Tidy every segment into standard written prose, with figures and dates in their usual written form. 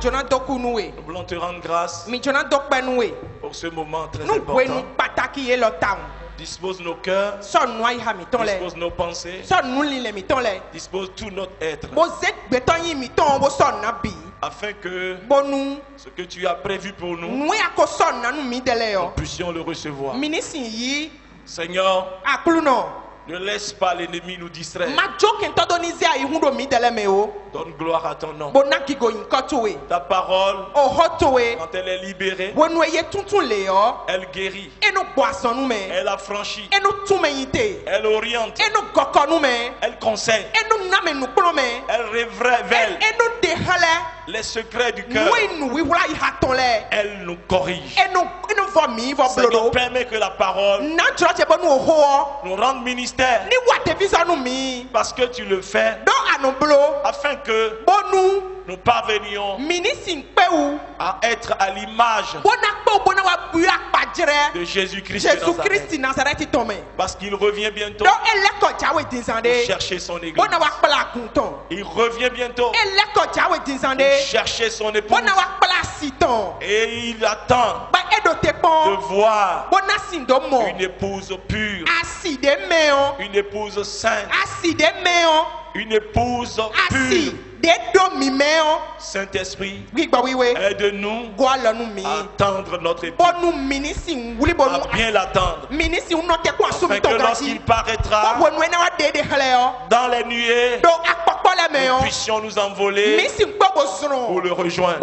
Nous voulons te rendre grâce pour ce moment très important. Dispose nos cœurs, dispose nos pensées, dispose tout notre être, afin que ce que tu as prévu pour nous, nous puissions le recevoir. Seigneur, ne laisse pas l'ennemi nous distraire. Donne gloire à ton nom. Ta parole, quand elle est libérée, elle guérit, elle affranchit, elle oriente, elle conseille, elle révèle les secrets du cœur, elle nous corrige. Seigneur, permet que la parole nous rende ministère, parce que tu le fais afin que nous parvenions à être à l'image de Jésus-Christ de Nazareth. Parce qu'il revient bientôt pour chercher son église. Il revient bientôt pour chercher son épouse. Et il attend de voir une épouse pure, une épouse sainte, une épouse pure. Saint-Esprit, aide-nous à attendre notre époux, à bien l'attendre, afin que lorsqu'il paraîtra dans les nuées, nous puissions nous envoler pour le rejoindre.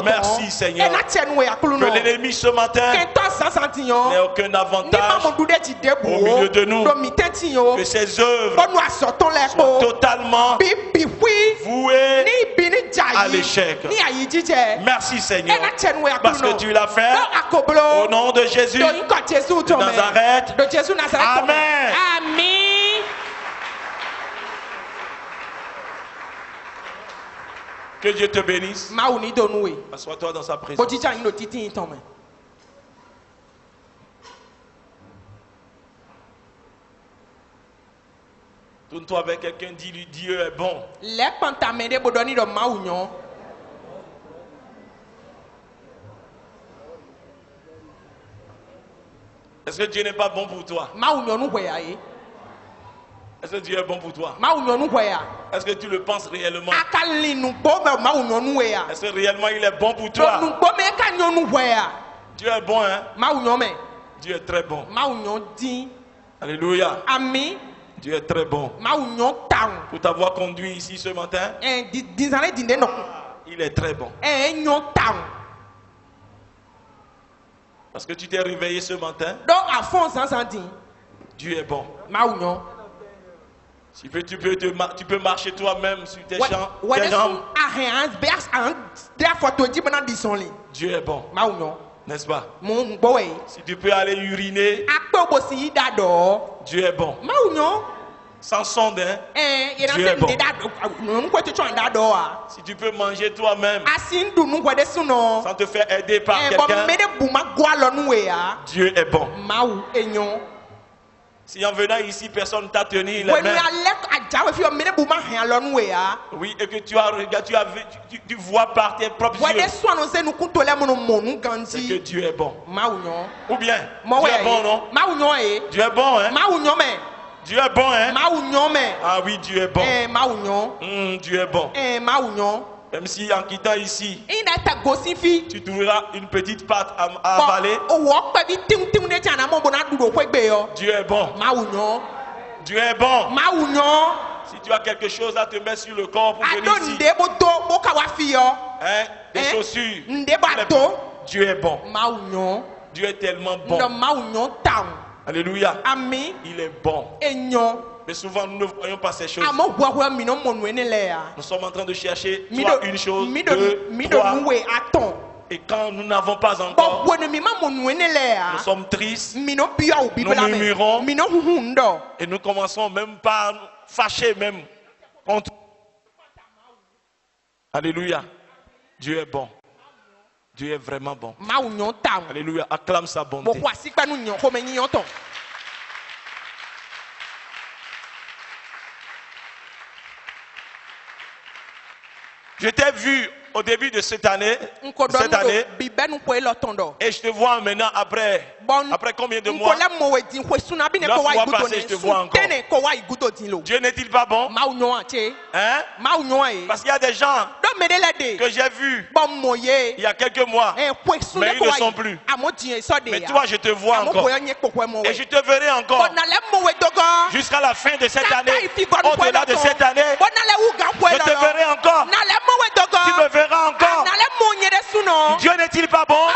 Merci Seigneur, que l'ennemi ce matin n'ait aucun avantage au milieu de nous, que ses œuvres soient totalement voué à l'échec. Merci Seigneur, parce que tu l'as fait au nom de Jésus de Nazareth. Amen. Que Dieu te bénisse. Assois-toi dans sa présence. Tourne-toi avec quelqu'un, dis-lui, Dieu est bon. Est-ce que Dieu n'est pas bon pour toi? Est-ce que Dieu est bon pour toi? Est-ce que tu le penses réellement? Est-ce que réellement il est bon pour toi? Dieu est bon, hein? Dieu est très bon. Alléluia. Amen. Dieu est très bon. Pour t'avoir conduit ici ce matin, il est très bon. Parce que tu t'es réveillé ce matin. Dieu est bon. Tu peux marcher toi-même sur tes jambes. Dieu est bon. N'est-ce pas? Si tu peux aller uriner, Dieu est bon. Sans sonde, hein? Dieu est bon. Si tu peux manger toi-même sans te faire aider par quelqu'un, Dieu est bon. Si en venant ici, personne ne t'a tenu les mains, oui, et que tu vois par tes propres yeux, c'est que Dieu est bon. Ou bien, Dieu est bon, non? Dieu est bon, hein? Dieu est bon, hein? Ah oui, Dieu est bon. Dieu est bon. Même si en quittant ici, tu trouveras une petite pâte à avaler. Dieu est bon. Dieu est bon. Si tu as quelque chose à te mettre sur le corps pour venir ici, hein, des chaussures, Dieu est bon. Dieu est tellement bon. Alléluia. Il est bon. Mais souvent nous ne voyons pas ces choses. Nous sommes en train de chercher soit une chose, deux, trois. Et quand nous n'avons pas encore, nous sommes tristes, nous murmurons et nous commençons même par nous fâcher même contre. Alléluia. Dieu est bon. Dieu est vraiment bon. Alléluia. Acclame sa bonté. Je t'ai vu au début de cette année. Et je te vois maintenant après combien de mois? 9 mois passés, je te vois encore. Dieu n'est-il pas bon? Hein? Parce qu'il y a des gens que j'ai vus il y a quelques mois, mais ils ne sont plus. Mais toi, je te vois encore. Et je te verrai encore jusqu'à la fin de cette année. Au-delà de cette année, je te verrai encore. Tu me verras encore. Dieu n'est-il pas bon?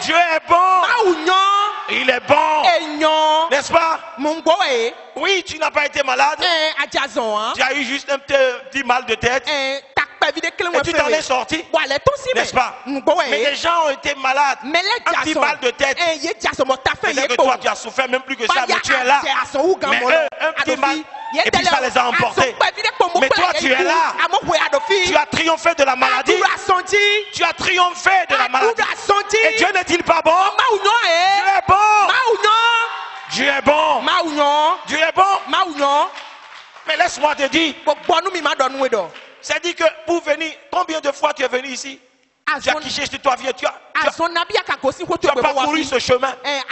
Dieu est bon. Il est bon. N'est-ce pas? Oui, tu n'as pas été malade. Tu as eu juste un petit mal de tête. Et tu t'en es sorti, n'est-ce pas? Mais les gens ont été malades. Un petit mal de tête. Peut-être que toi tu as souffert même plus que ça, mais tu es là. Mais eux, un petit mal, et puis ça les a emportés. Mais toi tu es là. Tu as triomphé de la maladie. Tu as triomphé de la maladie. Et Dieu n'est-il pas bon? Dieu est bon. Dieu est bon. Dieu est bon. Mais laisse-moi te dire. C'est-à-dire que pour venir, combien de fois tu es venu ici? Tu as quiché sur toi, tu as parcouru ce chemin. Mais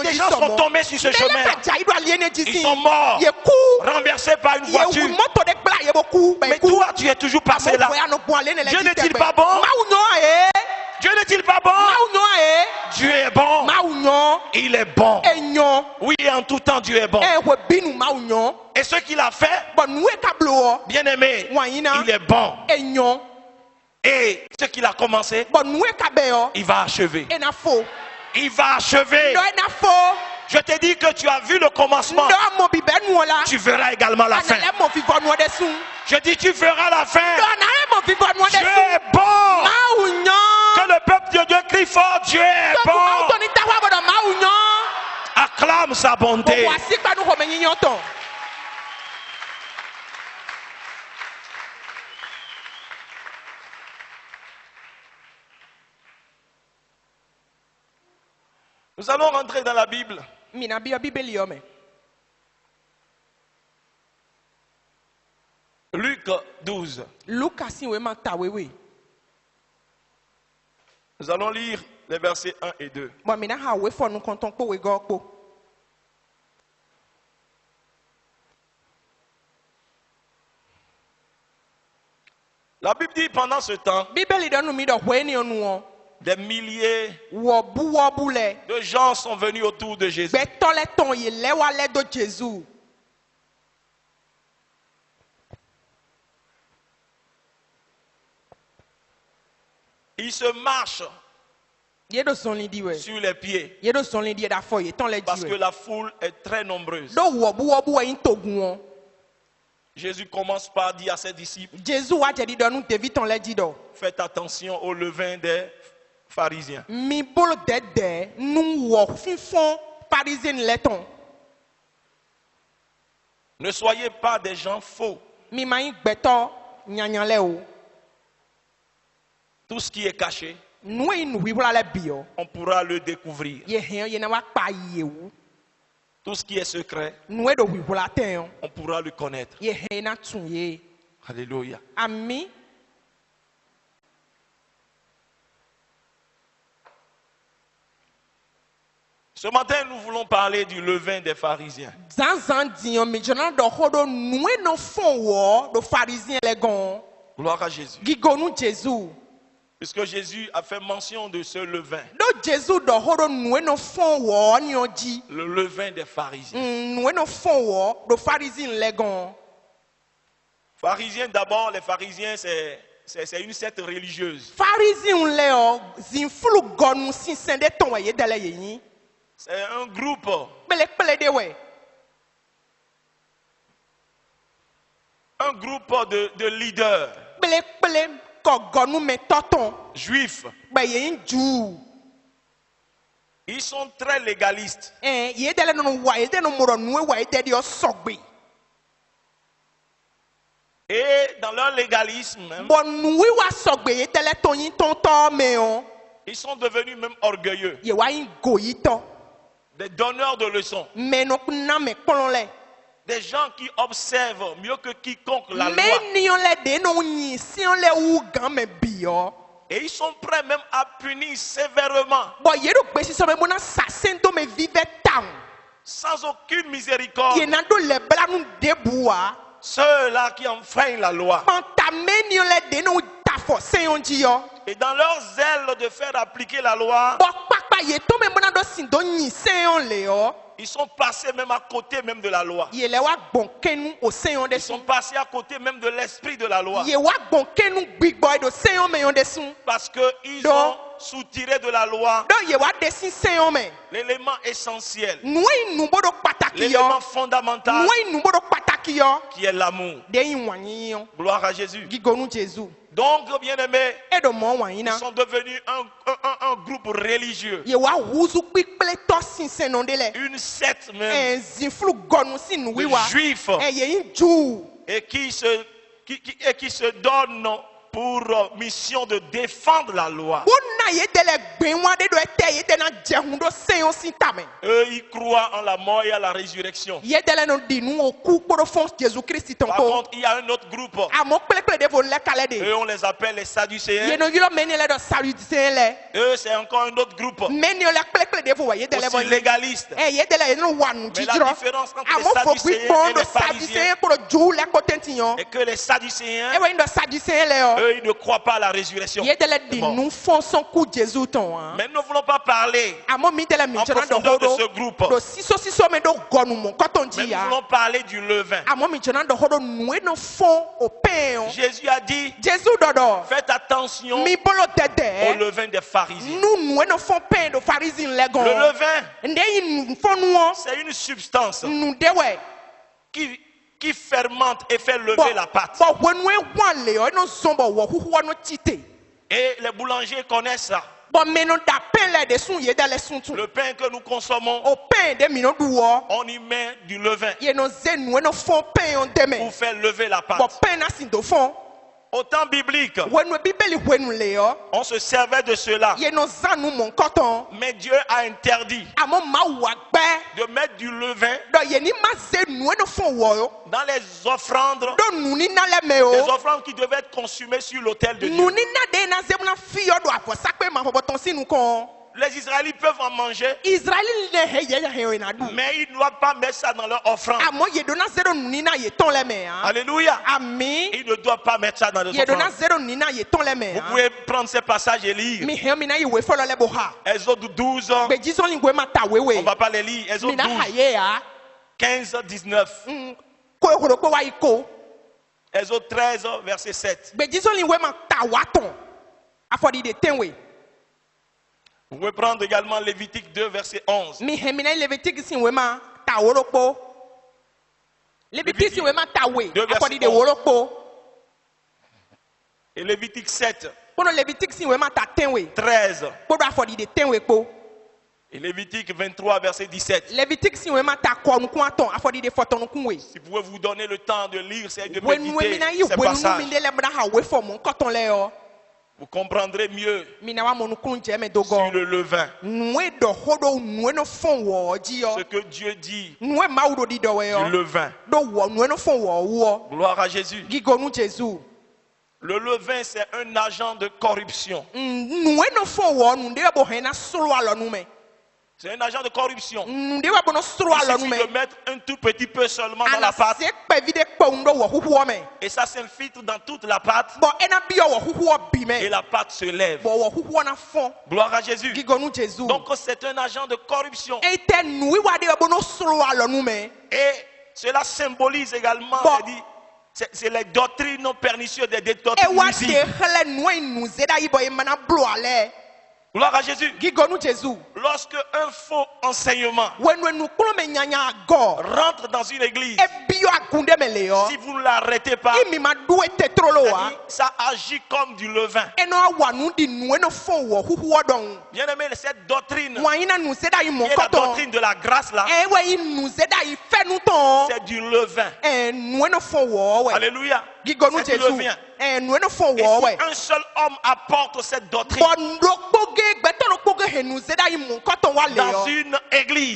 des gens sont tombés sur ce chemin. Ils sont morts, renversés par une voiture. Mais toi, tu es toujours passé là. Dieu n'est-il pas bon? Dieu n'est-il pas bon? Dieu est bon. Il est bon. Oui, en tout temps, Dieu est bon. Et ce qu'il a fait, bien aimé, il est bon. Et ce qu'il a commencé, il va achever. Il va achever. Je te dis que tu as vu le commencement. Tu verras également la fin. Je dis tu verras la fin. Dieu est bon. Que le peuple de Dieu crie fort, Dieu est bon. Acclame sa bonté. Nous allons rentrer dans la Bible. Luc 12. Nous allons lire les versets 1 et 2. La Bible dit pendant ce temps, des milliers de gens sont venus autour de Jésus. Ils se marchent sur les pieds parce que la foule est très nombreuse. Jésus commence par dire à ses disciples, faites attention au levain des pharisiens. Ne soyez pas des gens faux. Tout ce qui est caché, on pourra le découvrir. Tout ce qui est secret, on pourra le connaître. Alléluia. Amen. Ce matin, nous voulons parler du levain des pharisiens. Gloire à Jésus. Puisque Jésus a fait mention de ce levain. Le levain des pharisiens. Pharisiens, d'abord, les pharisiens, c'est une secte religieuse. C'est un groupe de leaders juifs. Ils sont très légalistes. Et dans leur légalisme, ils sont devenus même orgueilleux. Des donneurs de leçons. Des gens qui observent mieux que quiconque la loi. Et ils sont prêts même à punir sévèrement. Sans aucune miséricorde. Ceux-là qui enfreignent la loi. Et dans leur zèle de faire appliquer la loi, ils sont passés même à côté même de la loi. Ils sont passés à côté même de l'esprit de la loi. Parce qu'ils ont soutiré de la loi l'élément essentiel, l'élément fondamental qui est l'amour. Gloire à Jésus. Donc, bien-aimés, ils sont devenus un groupe religieux. Une secte même de juifs et qui se donnent pour mission de défendre la loi. Eux, ils croient en la mort et à la résurrection. Par contre, il y a un autre groupe. Eux, on les appelle les Sadducéens. Eux, c'est encore un autre groupe. Aussi légaliste. Mais la différence entre les Sadducéens et les pharisiens est que les Sadducéens, eux, ils ne croient pas à la résurrection. Mais nous ne voulons pas parler en profondeur de ce groupe. Mais nous voulons parler du levain. Jésus a dit, faites attention au levain des pharisiens. Le levain, c'est une substance qui fermente et fait lever la pâte. Et les boulangers connaissent ça. Le pain que nous consommons, on y met du levain pour faire lever la pâte. Au temps biblique, on se servait de cela. Mais Dieu a interdit de mettre du levain dans les offrandes, les offrandes qui devaient être consumées sur l'autel de Dieu. Les Israélites peuvent en manger, mais ils ne doivent pas mettre ça dans leur offrande. Alléluia. Ils ne doivent pas mettre ça dans les offrandes. Vous pouvez prendre ces passages et lire. Exode 12, on ne va pas les lire. Exode 12, 15, 19. Exode 13, verset 7. Vous pouvez prendre également Lévitique 2, verset 11. Lévitique 2, verset 11. Et Lévitique 7, 13. Et Lévitique 23, verset 17. Si vous pouvez vous donner le temps de lire et de méditer ces passages, vous comprendrez mieux sur le levain. Ce que Dieu dit du levain. Gloire à Jésus. Le levain, c'est un agent de corruption. C'est un agent de corruption. Il suffit de mettre un tout petit peu seulement dans la pâte. Et ça s'infiltre dans toute la pâte. Et la pâte se lève. Gloire à Jésus. Donc c'est un agent de corruption. Et cela symbolise également, c'est les doctrines pernicieuses, des doctrines nuisibles. Gloire à Jésus. Lorsque un faux enseignement rentre dans une église, si vous ne l'arrêtez pas, ça agit comme du levain. Bien aimé, cette doctrine, qui est la doctrine de la grâce là, c'est du levain. Alléluia. C'est du levain. Et si un seul homme apporte cette doctrine, dans une église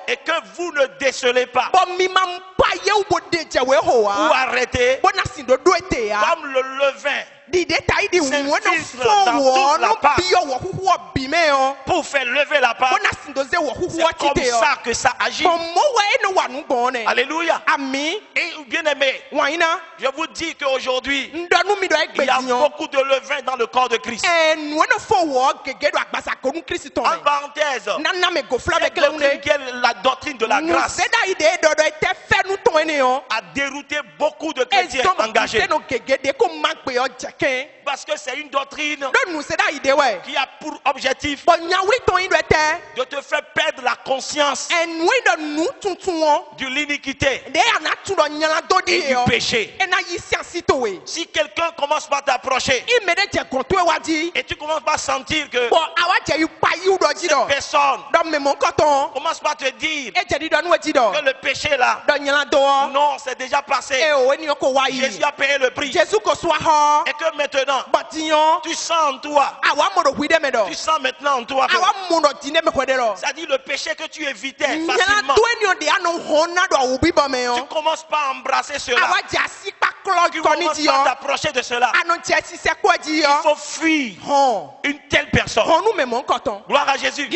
et que vous ne décelez pas ou arrêtez comme le levain s'infiltre dans toute la pâte pour faire lever la pâte. C'est comme ça que ça agit. Alléluia. Et bien aimé, je vous dis qu'aujourd'hui il y a beaucoup de levain dans le corps de Christ. En parenthèse, la doctrine de la grâce a dérouté beaucoup de chrétiens engagés. Parce que c'est une doctrine qui a pour objectif de te faire perdre la conscience de l'iniquité et du péché. Si quelqu'un commence par t'approcher et tu commences par sentir que cette personne commence par te dire que le péché là, non, c'est déjà passé. Jésus a payé le prix. Et que maintenant, tu sens en toi. Tu sens maintenant en toi. C'est-à-dire le péché que tu évitais facilement. Tu commences pas à embrasser cela. Tu commences pas à t'approcher de cela. Il faut fuir une telle personne. Gloire à Jésus.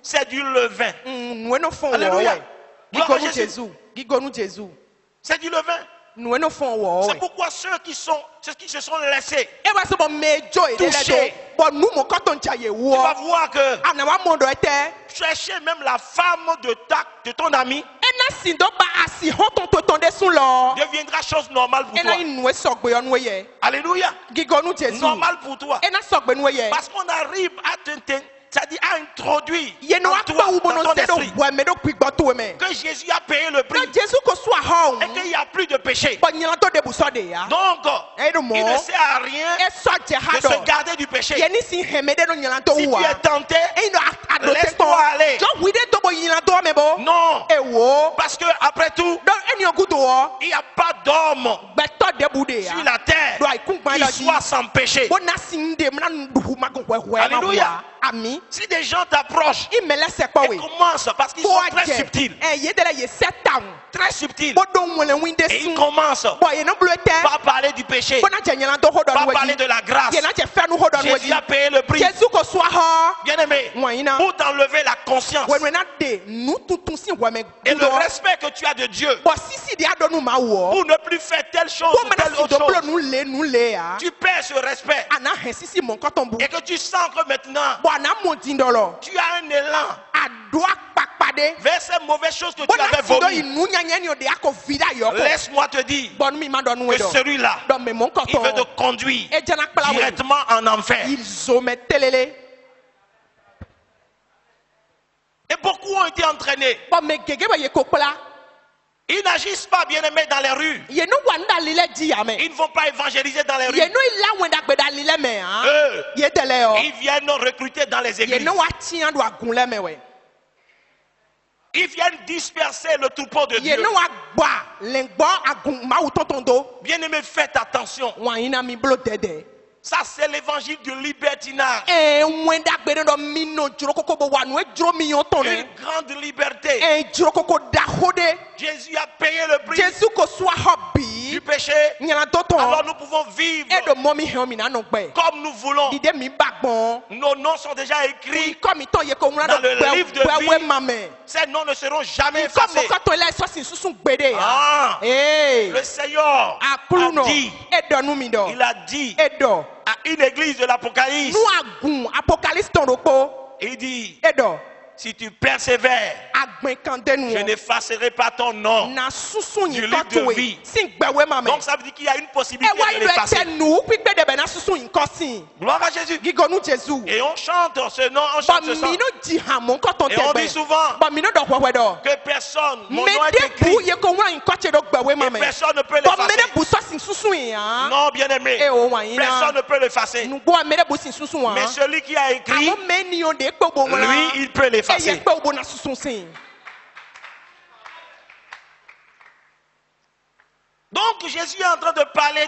C'est du levain. Alléluia. Gloire à Jésus. C'est du levain. C'est pourquoi ceux qui se sont laissés toucher, tu vas voir que chercher même la femme de ton ami deviendra chose normale pour toi. Alléluia. Normal pour toi. Parce qu'on arrive à c'est-à-dire à introduire en toi, dans ton esprit, que Jésus a payé le prix et qu'il n'y a plus de péché. Donc, il ne sert à rien de se garder du péché. Si tu es tenté, laisse-toi aller. Non, parce que après tout, il n'y a pas d'homme sur la terre qui soit sans péché. Alléluia. Si des gens t'approchent et commencent, parce qu'ils sont très subtils, très subtils, et ils commencent par parler du péché, par parler de la grâce. Jésus a payé le prix. Bien aimé, pour t'enlever la conscience et le respect que tu as de Dieu, pour ne plus faire telle chose ou telle autre chose, tu perds ce respect et que tu sens que maintenant tu as un élan vers ces mauvaises choses que tu avais vomi. Laisse-moi te dire que celui-là, il veut te conduire directement en enfer. Et beaucoup ont été entraînés. Ils n'agissent pas, bien aimés, dans les rues. Ils ne vont pas évangéliser dans les rues. Ils viennent recruter dans les églises. Ils viennent disperser le troupeau de Dieu. Bien aimés, faites attention. Ça, c'est l'évangile du libertinage. Une grande liberté. Jésus a payé le prix du péché. Alors nous pouvons vivre comme nous voulons. Nos noms sont déjà écrits dans le livre de vie. Ces noms ne seront jamais effacés. Le Seigneur a dit, il a dit à une église de l'Apocalypse, il dit, si tu persévères, je n'effacerai pas ton nom du livre de vie. Donc ça veut dire qu'il y a une possibilité de l'effacer. Gloire à Jésus. Et on chante ce nom, on chante ce chant. Et on dit souvent que personne, mon nom est écrit, et personne ne peut l'effacer. Non, bien aimé, personne ne peut l'effacer. Mais celui qui a écrit, lui, il peut l'effacer. Donc Jésus est en train de parler